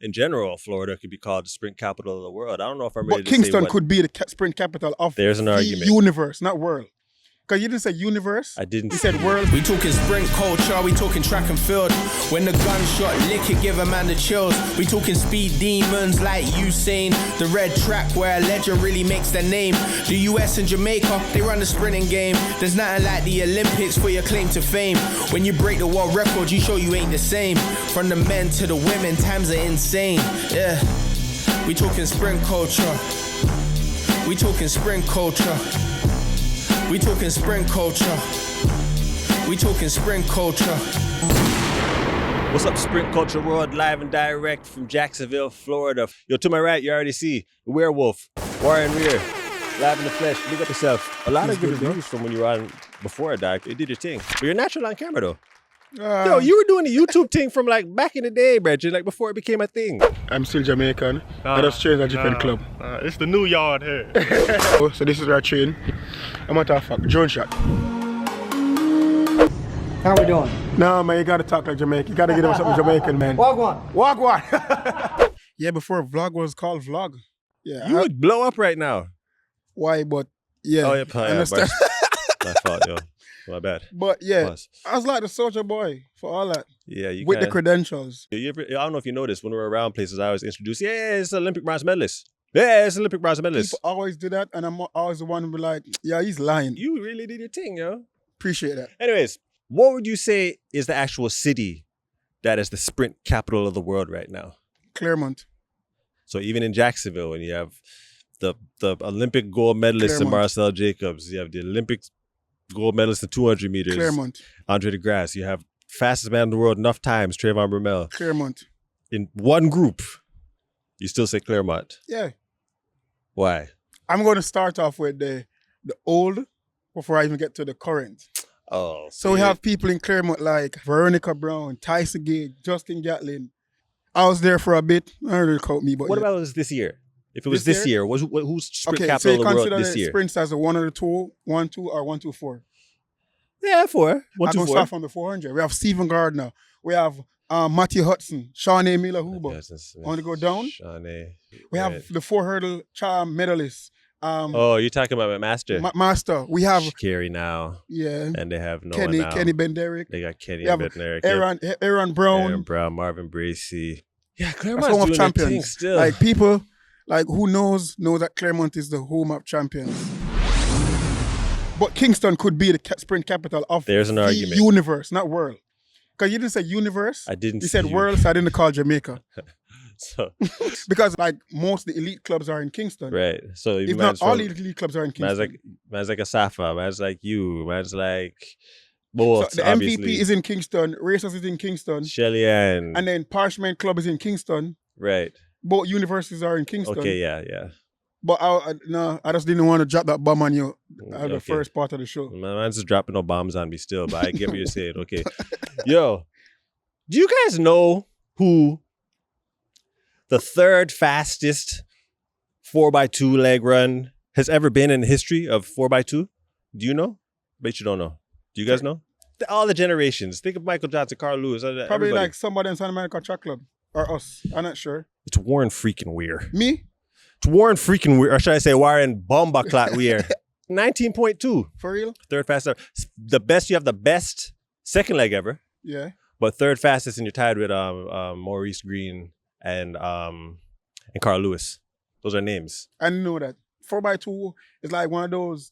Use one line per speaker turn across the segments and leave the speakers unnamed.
in general, Florida could be called the sprint capital of the world. I don't know if I'm ready
But
to say
Kingston
what.
could be the sprint capital of
There's an
the
argument.
universe, not world. Because you didn't say universe.
I didn't.
You said world.
We talking sprint culture, we talking track and field. When the gunshot lick it, give a man the chills. We talking speed demons like Usain. The red track where a legend really makes their name. The US and Jamaica, they run the sprinting game. There's nothing like the Olympics for your claim to fame. When you break the world record, you show you ain't the same. From the men to the women, times are insane. Yeah, we talking sprint culture. We talking sprint culture. We talking sprint culture. We talking sprint culture.
What's up, Sprint Culture World, live and direct from Jacksonville, Florida. Yo, to my right, you already see the werewolf, Weir, live in the flesh. Big up yourself. A lot of good reviews from when you were on before, Doc. You did your thing. But you're natural on camera, though. Yo, you were doing the YouTube thing from like back in the day, Bridget, like before it became a thing.
I'm still Jamaican. I just changed a different club.
It's the new yard here.
So this is where I train. I'm matter of fact, drone shot.
How we doing?
No, man, you gotta talk like Jamaican. You gotta get them something Jamaican, man.
Wagwan.
Wagwan. Yeah, before vlog was called vlog. Yeah.
You would blow up right now.
Why? But yeah.
Oh, yeah,
I understand.
My fault, yo. My bad.
But yeah,
Pause.
I was like the soldier boy for all that.
Yeah, you
with
can.
the credentials.
I don't know if you noticed, when we were around places, I always introduce, yeah, it's an Olympic bronze medalist. Yeah, it's an Olympic bronze medalist.
People always do that, and I'm always the one who be like, yeah, he's lying.
You really did your thing, yo.
Appreciate that.
Anyways, what would you say is the actual city that is the sprint capital of the world right now?
Claremont.
So even in Jacksonville, when you have the Olympic gold medalist in Marcel Jacobs, you have the Olympic gold medalist in 200 meters,
Claremont.
Andre DeGrasse, you have fastest man in the world enough times, Trayvon Brumell.
Claremont.
In one group, you still say Claremont.
Yeah.
Why?
I'm going to start off with the old before I even get to the current.
Oh.
So we have people in Claremont like Veronica Brown, Tyson Gage, Justin Gatlin. I was there for a bit. I don't really count me, but
what
yeah.
about this year? If it was this year, who's sprint capital
so you
of the world
consider
this
the
year?
sprints as a 1 or a 2, 1, 2, or 1, 2, 4?
Yeah, 4. 1,
I'm
2,
going to
4.
start from the 400. We have Stephen Gardner. We have Matthew Hudson, Shawnee Miller-Huber. Want to go down?
Shawnee.
We have the 4-hurdle medalist.
Oh, you're talking about my master.
Master. We have
Sha'Carri now.
Yeah.
And they have Noah
Kenny,
now.
Kenny Benderick.
They got Kenny
We have
Benderick.
Aaron Brown.
Aaron Brown, Marvin Bracey. Yeah,
That's
Claremont's
home of
doing their
champions.
thing still.
Like people, like who knows that Claremont is the home of champions. But Kingston could be the sprint capital of
There's an
the
argument.
universe, not world. Because you didn't say universe.
I didn't.
You said world, so I didn't call Jamaica.
So
because like most of the elite clubs are in Kingston.
right. So
If not all the elite clubs are in Kingston.
man's like a Safa. Man's like you. Man's like both.
So the
obviously.
MVP is in Kingston. Racers is in Kingston.
Shelly-Ann.
And then Parchment Club is in Kingston.
Right.
Both universities are in Kingston.
Okay. Yeah. Yeah.
But I just didn't want to drop that bomb on you at the
Okay.
first part of the show.
Man's just dropping no bombs on me still, but I get what you're saying. Okay. Yo, do you guys know who the third fastest 4x2 leg run has ever been in the history of 4x2? Do you know? Bet you don't know. Do you guys know? All the generations. Think of Michael Johnson, Carl Lewis.
Probably
everybody.
like somebody in Santa Monica Track Club. Or us. I'm not sure.
It's Warren freaking Weir.
Me?
It's Warren freaking Weir. Or should I say Warren Bombaclat Weir. 19.2.
For real?
Third fastest ever. You have the best second leg ever.
Yeah.
But third fastest, and you're tied with Maurice Green and Carl Lewis. Those are names.
I didn't know that. 4x2 is like one of those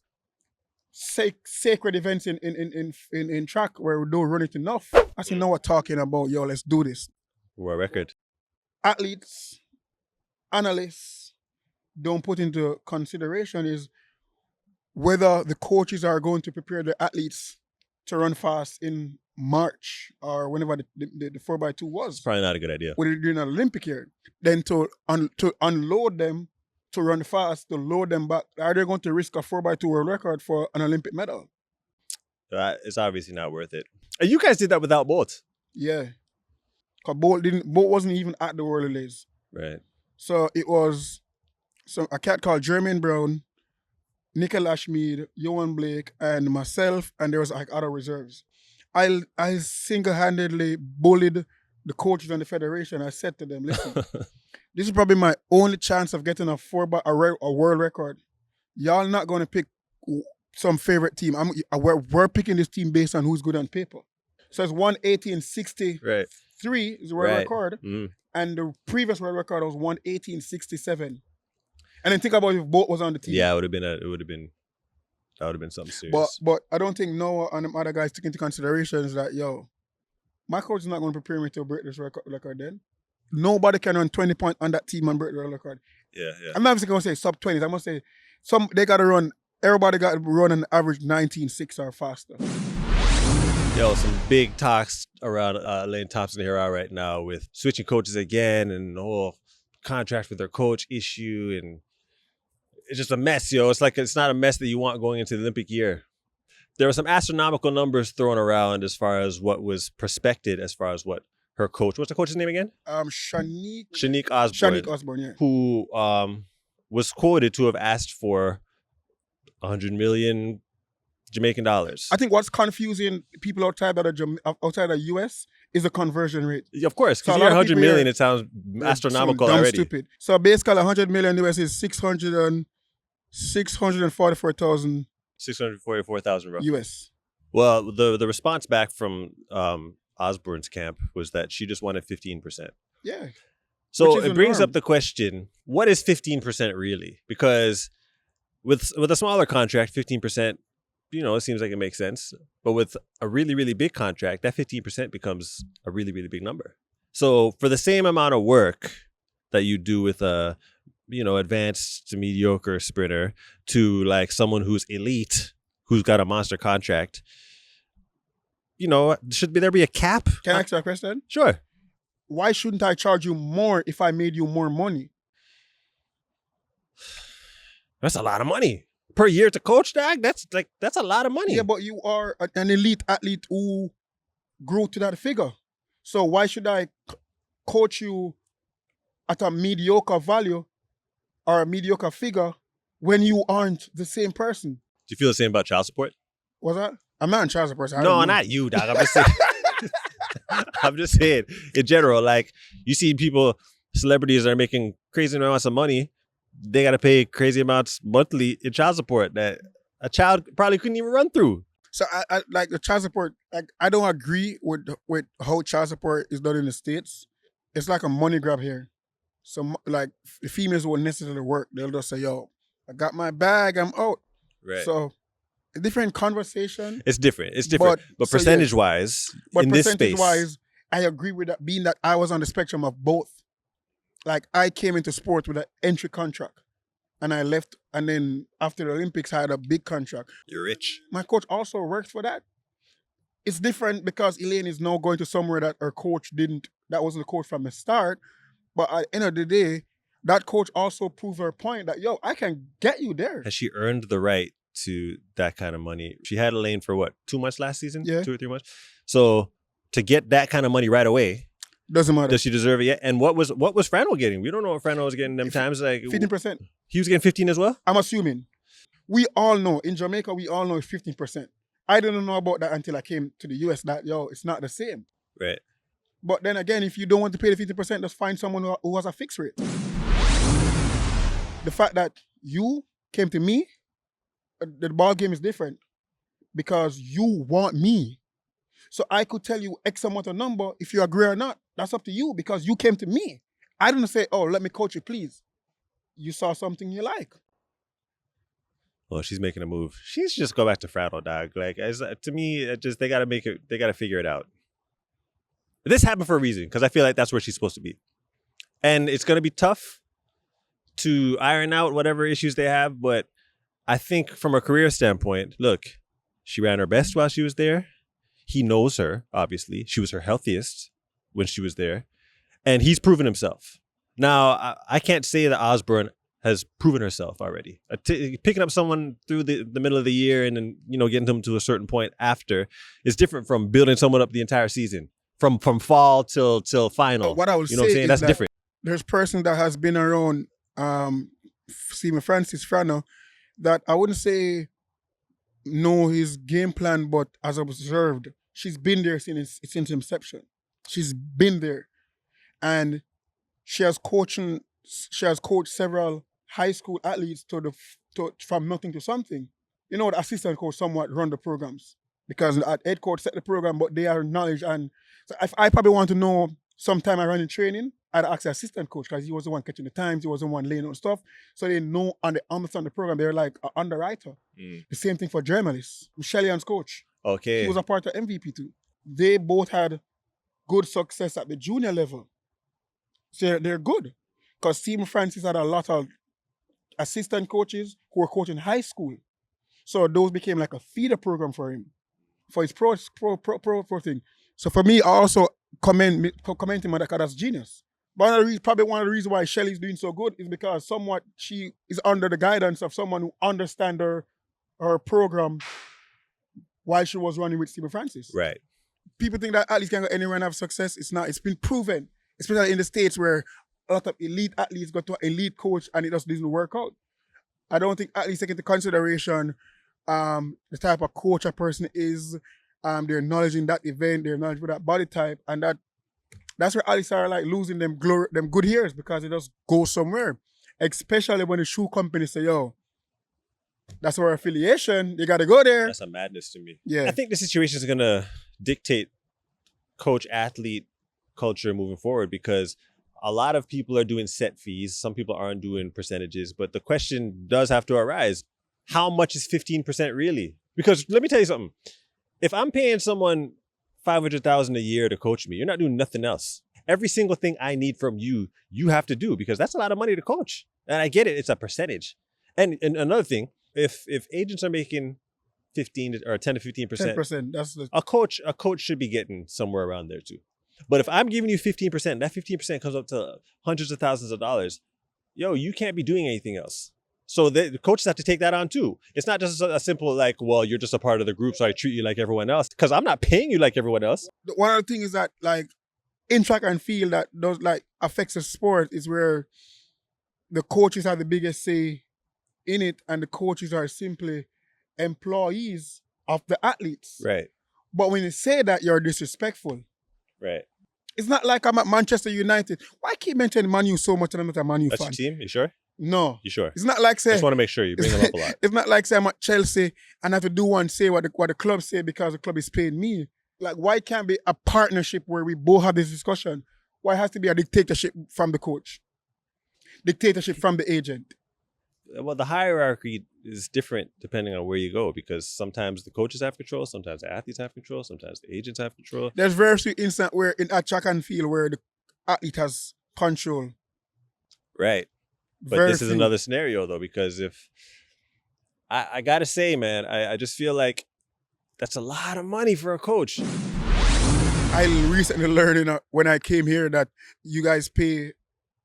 sacred events in track where we don't run it enough. I see Noah talking about, yo, let's do this.
World record.
Athletes, analysts don't put into consideration is whether the coaches are going to prepare the athletes to run fast in March or whenever the 4x2 was.
It's probably not a good idea.
When they're doing an Olympic year. Then to unload them, to run fast, to load them back, are they going to risk a 4x2 world record for an Olympic medal?
It's obviously not worth it. And you guys did that without Bolt.
Yeah. Because Bolt wasn't even at the World Relays.
Right.
So it was a cat called Jermaine Brown, Nickel Ashmead, Johan Blake, and myself, and there was like other reserves. I single-handedly bullied the coaches and the federation, I said to them, listen, this is probably my only chance of getting a world record. Y'all not going to pick some favorite team. We're picking this team based on who's good on paper. So it's 118.63 is the world record. Mm. And the previous world record was 118.67. And then think about if both was on the team.
Yeah, that would have been something serious.
But I don't think Noah and the other guys took into consideration is that, my coach is not going to prepare me to break this record then. Nobody can run 20 points on that team and break the record.
Yeah.
I'm not even going to say sub 20s. I'm going to say they got to run, everybody got to run an average 19.6 or faster.
Some big talks around Elaine Thompson-Herah right now with switching coaches again and the whole contract with their coach issue, and it's just a mess, It's like it's not a mess that you want going into the Olympic year. There were some astronomical numbers thrown around as far as what was prospected as far as what her coach, what's the coach's name again? Shanique
Osborne, yeah.
Who was quoted to have asked for 100 million Jamaican dollars.
I think what's confusing people outside of the US is the conversion rate.
Of course, because 100 million, it sounds astronomical already.
Stupid. So basically 100 million US is 644,000
roughly.
US.
Well, the response back from Osborne's camp was that she just wanted 15%.
Yeah.
So it brings up the question, what is 15% really? Because with a smaller contract, 15%, it seems like it makes sense. But with a really, really big contract, that 15% becomes a really, really big number. So for the same amount of work that you do with a, advanced to mediocre sprinter to like someone who's elite, who's got a monster contract, should there be a cap?
Can I ask you a question?
Sure.
Why shouldn't I charge you more if I made you more money?
That's a lot of money. Per year to coach, dog, that's a lot of money.
Yeah, but you are an elite athlete who grew to that figure. So why should I coach you at a mediocre value or a mediocre figure when you aren't the same person?
Do you feel the same about child support?
What's that? I'm not in child support.
No, not you, dog. I'm just saying. I'm just saying, in general, like you see celebrities that are making crazy amounts of money. They got to pay crazy amounts monthly in child support that a child probably couldn't even run through.
So I like the child support. Like I don't agree with how child support is done in the States. It's like a money grab here. So like the females won't necessarily work. They'll just say, "Yo, I got my bag. I'm out."
Right.
So a different conversation.
It's different. But percentage wise, in this space,
percentage-wise, I agree with that. Being that I was on the spectrum of both. Like, I came into sport with an entry contract. And I left. And then after the Olympics, I had a big contract.
You're rich.
My coach also worked for that. It's different because Elaine is now going to somewhere that her coach that wasn't the coach from the start. But at the end of the day, that coach also proved her point that, I can get you there.
Has she earned the right to that kind of money? She had Elaine for what, 2 months last season?
Yeah.
2 or 3 months? So to get that kind of money right away,
doesn't matter.
Does she deserve it yet? And what was Franel getting? We don't know what Franel was getting them times. Like
15%.
He was getting 15 as well?
I'm assuming. We all know, in Jamaica, it's 15%. I didn't know about that until I came to the US that, it's not the same.
Right.
But then again, if you don't want to pay the 50%, just find someone who has a fixed rate. The fact that you came to me, the ball game is different because you want me. So I could tell you X amount of number if you agree or not. That's up to you because you came to me. I didn't say, let me coach you, please. You saw something you like.
Well, she's making a move. She should just go back to Fraddle, dog. Like, to me, they got to figure it out. This happened for a reason because I feel like that's where she's supposed to be. And it's going to be tough to iron out whatever issues they have. But I think from a career standpoint, look, she ran her best while she was there. He knows her, obviously. She was her healthiest when she was there. And he's proven himself. Now, I can't say that Osborne has proven herself already. Picking up someone through the middle of the year and then, getting them to a certain point after is different from building someone up the entire season. From fall till final.
What I would
say what I'm saying? That's different.
There's a person that has been around Stephen Francis Frano that I wouldn't say know his game plan, but as observed, she's been there since inception. She's been there. And she has coached several high school athletes from nothing to something. You know, the assistant coach somewhat run the programs because the head coach set the program, but they are knowledge. And so if I probably want to know sometime I run in training, I'd ask the assistant coach because he was the one catching the times, he was the one laying out stuff. So they know and they understand the program. They're like an underwriter. The same thing for journalists. Shelly-Ann's coach.
Okay.
He was a part of MVP too. They both had good success at the junior level. So they're good. Because Stephen Francis had a lot of assistant coaches who were coaching high school. So those became like a feeder program for him, for his pro thing. So for me, I also commend him on that because that's genius. But probably one of the reasons why Shelly's doing so good is because somewhat she is under the guidance of someone who understands her program while she was running with Stephen Francis.
Right.
People think that athletes can go anywhere and have success. It's not. It's been proven, especially in the States where a lot of elite athletes go to an elite coach and it just doesn't work out. I don't think athletes take into consideration the type of coach a person is, their knowledge in that event, their knowledge with that body type, and that's where athletes are like losing them good years because it just goes somewhere. Especially when the shoe company say, yo, that's our affiliation, you gotta go there.
That's a madness to me.
Yeah.
I think the situation is gonna dictate coach-athlete culture moving forward because a lot of people are doing set fees. Some people aren't doing percentages, but the question does have to arise. How much is 15% really? Because let me tell you something. If I'm paying someone $500,000 a year to coach me, you're not doing nothing else. Every single thing I need from you, you have to do because that's a lot of money to coach. And I get it. It's a percentage. And another thing, if agents are making 15 or 10 to 15%,
10%. That's
a coach should be getting somewhere around there too. But if I'm giving you 15%, that 15% comes up to hundreds of thousands of dollars. Yo, you can't be doing anything else. So the coaches have to take that on too. It's not just a simple like, well, you're just a part of the group, so I treat you like everyone else. Because I'm not paying you like everyone else.
One of the things that like in track and field that does like affects the sport is where the coaches have the biggest say in it, and the coaches are simply employees of the athletes.
Right.
But when you say that, you're disrespectful.
Right.
It's not like I'm at Manchester United. Why keep mentioning Man U so much and I'm not a Man U
That's
fan?
your team? You sure?
No.
You sure?
It's not like say.
I just want to make sure you bring them up a lot.
It's not like say I'm at Chelsea and I have to do one say what the club say because the club is paying me. Like why can't be a partnership where we both have this discussion? Why has to be a dictatorship from the coach? Dictatorship from the agent?
Well, the hierarchy is different depending on where you go because sometimes the coaches have control, sometimes the athletes have control, sometimes the agents have control.
There's very few instances where in a track and field where the athlete has control.
Right. But
Very
this is
few.
another scenario though, because if I gotta say, man, I just feel like that's a lot of money for a coach.
I recently learned when I came here that you guys pay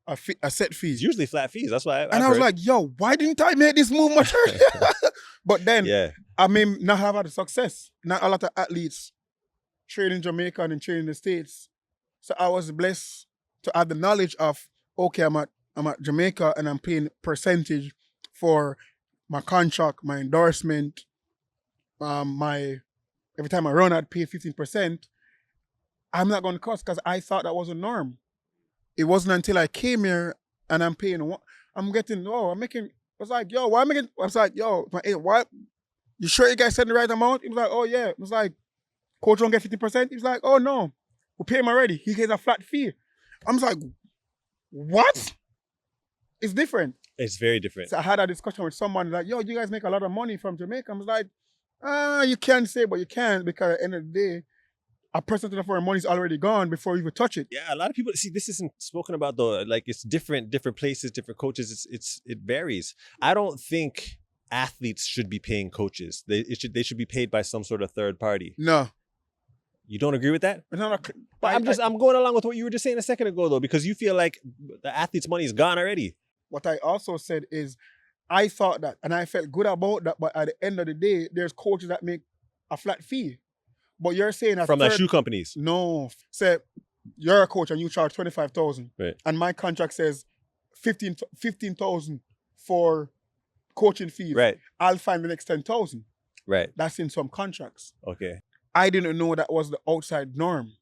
a set fee.
It's usually flat fees. That's why
And I was like, yo, why didn't I make this move much earlier? But then
yeah,
I may not have had the success. Not a lot of athletes train in Jamaica and train in the States. So I was blessed to have the knowledge of, okay, I'm at Jamaica and I'm paying percentage for my contract, my endorsement, every time I run, I'd pay 15%. I'm not going to cost because I thought that was a norm. It wasn't until I came here and I'm paying, I was like, yo, why am I getting, I was like, yo, why, you sure you guys said the right amount? He was like, oh yeah. It was like, coach don't get 50%? He was like, oh no, we pay him already. He gets a flat fee. I was like, what? It's different.
it's very different.
So I had a discussion with someone like, yo, you guys make a lot of money from Jamaica. I was like, you can't say, but you can because at the end of the day, a percentage of our money is already gone before you even touch it.
Yeah, a lot of people see this isn't spoken about though. Like it's different places, different coaches. It varies. I don't think athletes should be paying coaches. They should be paid by some sort of third party.
No.
You don't agree with that?
No,
But I'm going along with what you were just saying a second ago though, because you feel like the athlete's money is gone already.
What I also said is, I thought that, and I felt good about that, but at the end of the day, there's coaches that make a flat fee. But you're saying that
From like shoe companies.
No. Say, you're a coach and you charge $25,000.
Right.
And my contract says $15,000 for coaching fees.
Right.
I'll find the next $10,000.
Right.
That's in some contracts.
Okay.
I didn't know that was the outside norm.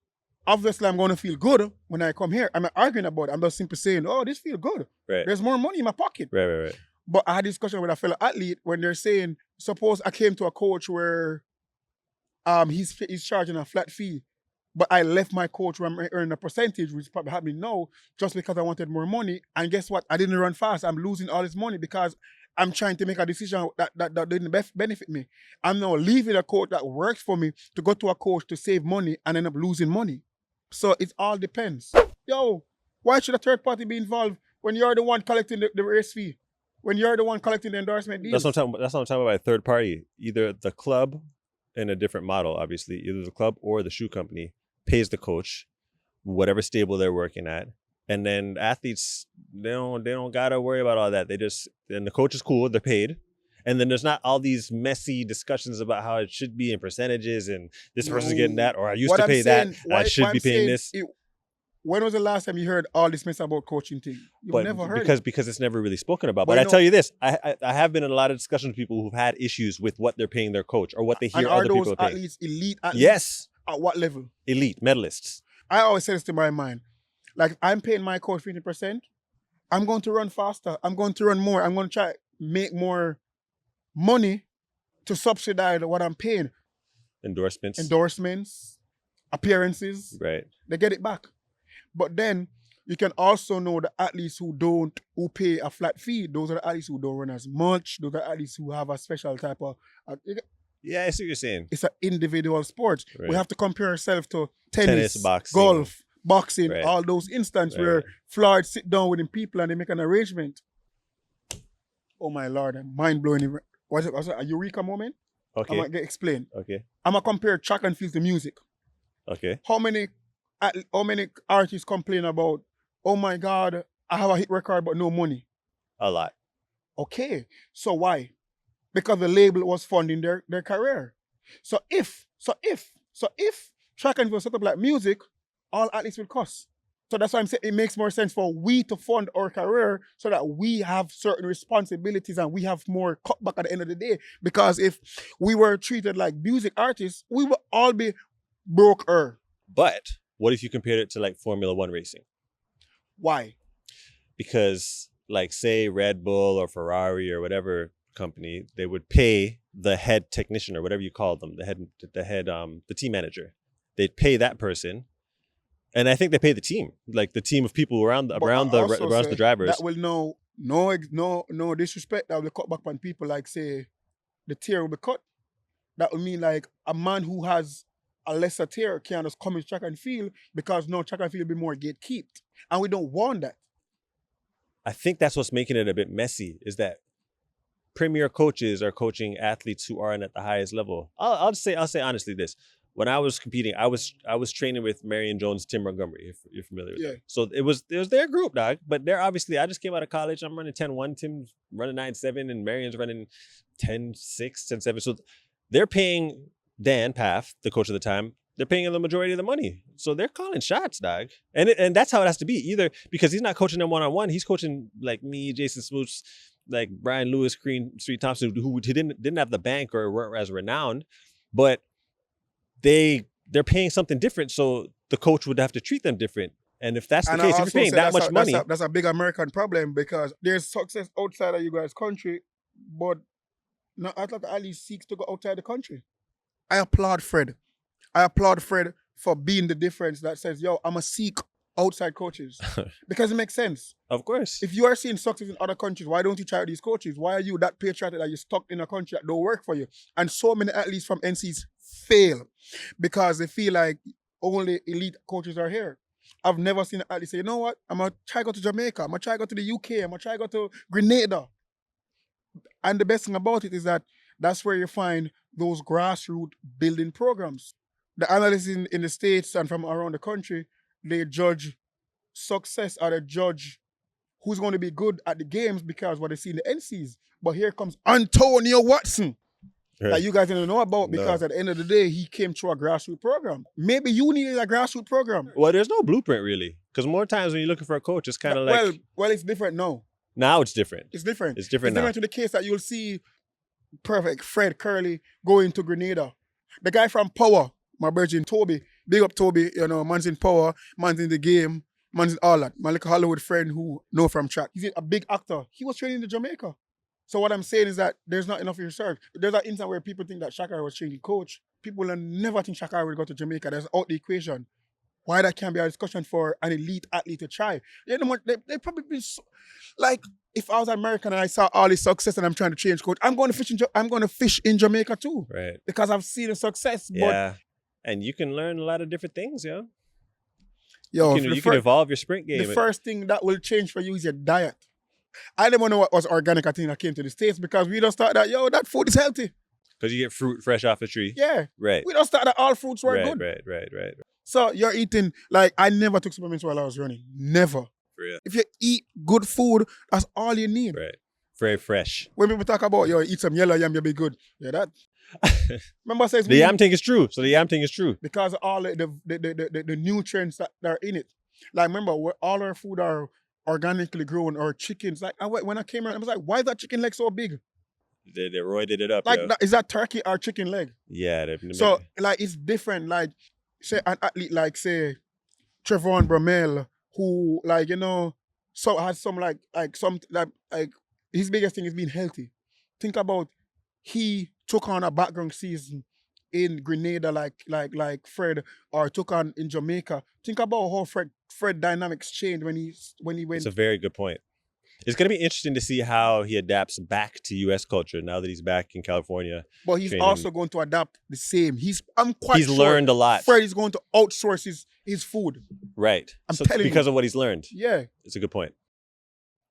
obviously I'm going to feel good when I come here. I'm not arguing about it. I'm just simply saying, oh, this feels good.
Right.
There's more money in my pocket.
Right.
But I had a discussion with a fellow athlete when they're saying, suppose I came to a coach where he's charging a flat fee, but I left my coach where I'm earning a percentage, which probably happening now, just because I wanted more money. And guess what? I didn't run fast. I'm losing all this money because I'm trying to make a decision that didn't benefit me. I'm now leaving a coach that works for me to go to a coach to save money and end up losing money. So it all depends. Yo, why should a third party be involved when you're the one collecting the race fee? When you're the one collecting the endorsement deals?
That's what I'm talking about. A third party, either the club in a different model, obviously, either the club or the shoe company pays the coach, whatever stable they're working at, and then athletes they don't gotta worry about all that. And the coach is cool, they're paid, and then there's not all these messy discussions about how it should be in percentages and this person's getting that, or I used to pay that, I should be paying this.
When was the last time you heard all this mess about coaching thing? You've never heard it.
Because it's never really spoken about. But I tell you this, I have been in a lot of discussions with people who've had issues with what they're paying their coach or what they hear other people paying.
Are those athletes elite athletes?
Yes.
At what level?
Elite, medalists.
I always say this to my mind. Like, I'm paying my coach 50%. I'm going to run faster. I'm going to run more. I'm going to try to make more money to subsidize what I'm paying. Endorsements, appearances.
Right.
They get it back. But then you can also know the athletes who pay a flat fee. Those are the athletes who don't run as much. Those are athletes who have a special type of...
Yeah, I see what you're saying.
It's an individual sport.
Right.
We have to compare ourselves to tennis
boxing,
golf, boxing,
right.
all those instances where Floyd sit down with them people and they make an arrangement. Oh my Lord, I'm mind-blowing. What's it, a eureka moment?
Okay.
I'm going to explain.
Okay.
I'm going to compare track and field to music.
Okay.
How many artists complain about, oh my God, I have a hit record but no money?
A lot.
Okay, so why? Because the label was funding their career. So if track and field set up like music, all athletes will cost. So that's why I'm saying it makes more sense for we to fund our career so that we have certain responsibilities and we have more cutback at the end of the day. Because if we were treated like music artists, we would all be broke-er.
But what if you compared it to like Formula One racing?
Why?
Because like say Red Bull or Ferrari or whatever company, they would pay the head technician or whatever you call them, the team manager. They'd pay that person. And I think they pay the team, like the team of people around the drivers.
That will no disrespect. That will cut back on people. Like say, the tier will be cut. That will mean like a man who has a lesser tier can't just come in track and field because no track and field will be more gatekept, and we don't want that.
I think that's what's making it a bit messy. Is that premier coaches are coaching athletes who aren't at the highest level. I'll say honestly this. When I was competing, I was training with Marion Jones, Tim Montgomery, if you're familiar with them. So it was their group, dog. But they're obviously, I just came out of college. I'm running 10-1, Tim's running 9-7, and Marion's running 10-6, 10-7. So they're paying Dan Paff, the coach of the time, they're paying him the majority of the money. So they're calling shots, dog. And that's how it has to be. Either because he's not coaching them one-on-one, he's coaching like me, Jason Smoots, like Brian Lewis, Green Street Thompson, who didn't have the bank or weren't as renowned, but they're paying something different, so the coach would have to treat them different. And if that's the case, if you're paying that much money...
That's a big American problem because there's success outside of you guys' country, but not a lot of athletes seeks to go outside the country. I applaud Fred for being the difference that says, yo, I'm a seek outside coaches. Because it makes sense.
Of course.
If you are seeing success in other countries, why don't you try these coaches? Why are you that patriotic that you're stuck in a country that don't work for you? And so many athletes from NCs fail because they feel like only elite coaches are here. I've never seen an athlete say, you know what, I'm going to try to go to Jamaica, I'm going to try to go to the UK, I'm going to try to go to Grenada. And the best thing about it is that that's where you find those grassroots building programs. The analysts in the States and from around the country, they judge success or they judge who's going to be good at the games because what they see in the NCs. But here comes Antonio Watson. That you guys didn't know about because at the end of the day, he came through a grassroots program. Maybe you needed a grassroots program.
Well, there's no blueprint really. Because more times when you're looking for a coach, it's kind of like...
Well, it's different now.
Now it's different.
It's different.
It's different now.
It's different to the case that you'll see perfect Fred Curley going to Grenada. The guy from Power, my virgin Toby, Big up Toby, you know, man's in power, man's in the game, man's in all that. My little Hollywood friend who know from track. He's a big actor. He was training in Jamaica. So what I'm saying is that there's not enough research. There's an instance where people think that Sha'Carri was training coach. People will never think Sha'Carri would go to Jamaica. That's out the equation. Why that can't be a discussion for an elite athlete to try? You know what? They probably been so, like, if I was American and I saw all this success and I'm trying to change coach, I'm going to fish in Jamaica too.
Right.
Because I've seen the success.
Yeah. And you can learn a lot of different things, yo.
Yo,
You can evolve your sprint game.
The first thing that will change for you is your diet. I didn't know what was organic I think I came to the States because we don't start that, yo, that food is healthy.
Because you get fruit fresh off the tree.
Yeah.
Right.
We don't start that all fruits were good.
Right.
So you're eating, like, I never took supplements while I was running. Never.
For real.
If you eat good food, that's all you need.
Right. Very fresh.
When people talk about, yo, eat some yellow yam, you'll be good. Yeah, that. Remember I said
The yam thing is true. So the yam thing is true.
because of all the nutrients that are in it. Like, remember, all our food are organically grown, or chickens. Like, when I came around, I was like, why is that chicken leg so big?
They roided it up.
Like,
yo.
is that turkey or chicken leg?
Yeah.
So, like, it's different. Like, say an athlete like, say, Trevon Bromell, who, like, you know, so has some like his biggest thing is being healthy. Think about, he took on a background season in Grenada like Fred, or took on in Jamaica. Think about how Fred dynamics changed when he went.
It's a very good point. It's going to be interesting to see how he adapts back to U.S. culture now that he's back in California.
But he's
training.
also going to adapt the same. He's sure
learned a lot.
Fred is going to outsource his food.
Right.
I'm telling you.
Because of what he's learned.
Yeah.
It's a good point.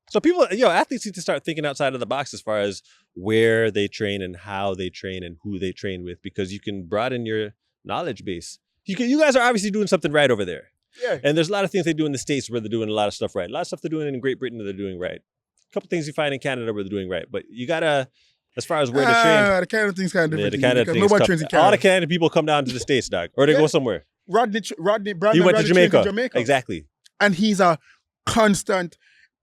So people, athletes need to start thinking outside of the box as far as where they train and how they train and who they train with, because you can broaden your knowledge base. You guys are obviously doing something right over there.
Yeah.
And there's a lot of things they do in the States where they're doing a lot of stuff right. A lot of stuff they're doing in Great Britain that they're doing right. A couple things you find in Canada where they're doing right. But you gotta, as far as where they train.
The Canada thing's kind of different.
The Canada thing's
nobody
tough.
trains in Canada.
All the Canada people come down to the States, dog. Or they go somewhere.
Rodney
He went to
trained
Jamaica.
in Jamaica.
Exactly.
And he's a constant,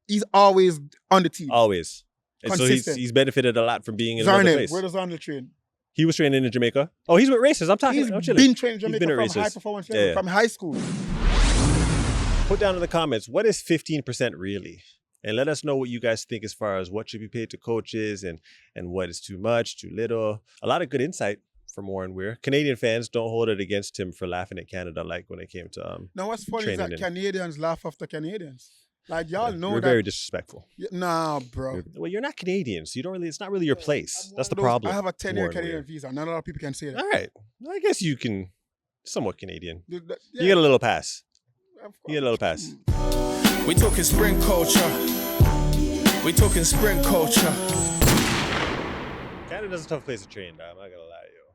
he's always on the team.
Always. And so
Consistent.
he's benefited a lot from being in another place.
Where does Arnold train?
He was training in Jamaica. Oh, he's with racers. I'm talking.
He's
I'm chilling.
been training in
He's
Jamaica
been at
from high
races.
performance level,
Yeah.
from high school.
Put down in the comments, what is 15% really? And let us know what you guys think as far as what should be paid to coaches and what is too much, too little. A lot of good insight from Warren Weir. Canadian fans, don't hold it against him for laughing at Canada like when it came to
Now, what's funny is that
training
Canadians laugh after Canadians. Like, y'all know
You're
that.
very disrespectful.
Nah, bro.
Well, you're not Canadian, so you don't really. It's not really your place. That's the
Those-
problem.
I have a 10-year
Warren
Canadian
Weir.
visa. Not a lot of people can say that.
All right. I guess you can. Somewhat Canadian.
Yeah,
You get a little pass.
of
You get a little pass.
We talking sprint culture. We talking sprint culture.
Canada's a tough place to train, dog. I'm not gonna lie to you.